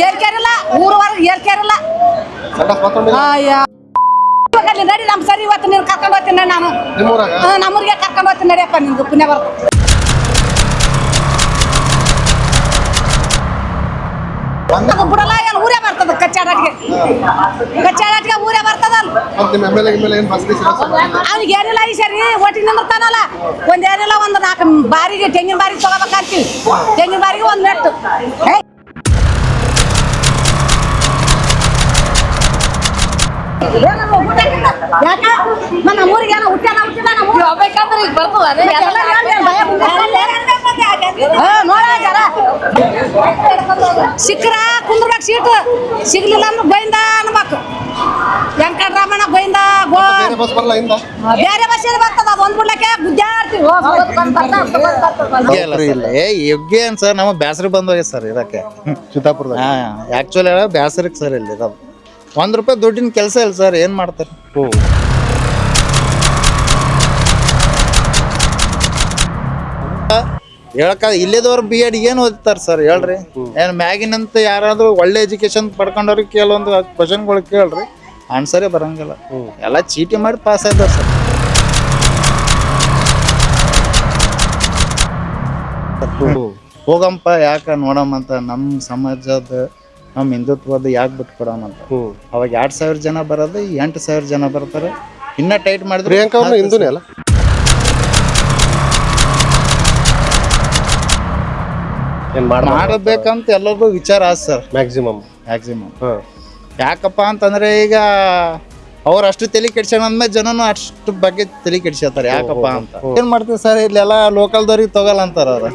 ಏರ್ಕೇರಿಲ್ಲ ಊರವರೆಗೆ ಏರ್ಕೇರಿಲ್ಲ ನಡಿ ನಮ್ ಸರಿ ಇವತ್ತು ನೀನು ಕರ್ಕೊಂಡು ಹೋಗ್ತೀನಿ ನಾನು ನಮ್ಮೂರಿಗೆ ಕರ್ಕೊಂಡು ಹೋಗ್ತೀನಿ ನಡಿಯಪ್ಪ ನಿಮ್ದು ಪುಣ್ಯ ಬರ್ತದೆ ಬಿಡಲ್ಲ ಏನು ಊರೇ ಬರ್ತದ ಕಚ್ಚಾಡಾಟಿಗೆ ಊರೇ ಬರ್ತದಲ್ಲ ಅವ್ನಿಗೆ ಏನಿಲ್ಲ ಈ ಸರಿ ಒಟ್ಟಿಗೆ ನಿಂದಿರ್ತಾನಲ್ಲ ಒಂದ್ ಏನಿಲ್ಲ ಒಂದು 4 ಬಾರಿಗೆ ತೆಂಗಿನ ಬಾರಿಗೆ ತಗೋಬೇಕಂತೀವಿ ತೆಂಗಿನ ಬಾರಿಗೆ ಒಂದು ನೆಟ್ಟು ನಮ್ಮೂರಿಗೆ ಏನೋ ಹುಟ್ಟಿಲ್ಲ ನೋಡ ಜರ ಸಿಕ್ಕ್ರ ಕುಂದ್ರಬೇಕು ಸೀಟು ಸಿಗ್ಲಿಲ್ಲ ಅಂದ್ರೆ ಬೈಂದ ಅನ್ಬೇಕು ವೆಂಕಟರಮಣ ಬೈಂದ ಬೇರೆ ಬಸ್ ಬರ್ತದ ಅದು ಒಂದ್ ಬಿಡ್ಲಕ್ಕೆ ಗುದ್ದಾಡ್ತೀವಿ ಯೋಗ್ಯ ಏನ್ ಸರ್ ನಮಗೆ ಬ್ಯಾಸರಿ ಬಂದೋಗಿ ಸರ್ ಇದಕ್ಕೆ ಚಿತ್ತಾಪುರದ ಆಕ್ಚುಲಿ ಬ್ಯಾಸರಿಗೆ ಸರ್ ಇಲ್ಲಿ ಇರೋದು ₹1 ದುಡ್ಡಿನ ಕೆಲಸ ಇಲ್ಲ ಸರ್ ಏನ್ ಮಾಡ್ತಾರೆ ಹೇಳಕ ಇಲ್ಲಿದವ್ರು B.Ed ಏನು ಓದ್ತಾರೆ ಸರ್ ಹೇಳ್ರಿ ಏನ್ ಮ್ಯಾಗಿನಂತ ಯಾರಾದ್ರೂ ಒಳ್ಳೆ ಎಜುಕೇಶನ್ ಪಡ್ಕೊಂಡವ್ರಿಗೆ ಕೆಲವೊಂದು ಕ್ವಶನ್ಗಳು ಕೇಳ್ರಿ ಆನ್ಸರೇ ಬರಂಗಿಲ್ಲ ಎಲ್ಲ ಚೀಟಿ ಮಾಡಿ ಪಾಸ್ ಆಯ್ತಾರ ಸರ್ ಹೋಗಂಪ ಯಾಕ ನೋಡಮ್ಮಂತ ನಮ್ಮ ಸಮಾಜದ ನಮ್ಮ ಹಿಂದುತ್ವದ ಯಾಕೆ ಬಿಟ್ಟು ಕೊಡೋಣಂತ ಅವಾಗ 2,000 ಜನ ಬರೋದು 8,000 ಜನ ಬರ್ತಾರೆ ಇನ್ನ ಟೈಟ್ ಮಾಡಿದ್ರೆ ಹಿಂದೂನೇ ಅಲ್ಲ ಮಾಡಬೇಕಂತ ಎಲ್ಲರಿಗೂ ವಿಚಾರ ಆದ ಸರ್ ಮ್ಯಾಕ್ಸಿಮಮ್ ಯಾಕಪ್ಪ ಅಂತಂದ್ರೆ ಈಗ ಅವ್ರು ಅಷ್ಟು ತಲೆ ಕೆಡ್ಸ್ಯಾನ ಅಂದ್ಮೇಲೆ ಜನನು ಅಷ್ಟು ಬಗ್ಗೆ ತಲೆ ಕೆಡ್ಸ್ಯಾತಾರೆ ಯಾಕಪ್ಪ ಅಂತ ಏನ್ ಮಾಡ್ತೀವಿ ಸರ್ ಇಲ್ಲೆಲ್ಲ ಲೋಕಲ್ದವ್ರಿಗೆ ತಗೋಲ್ಲ ಅಂತಾರ ಅವ್ರ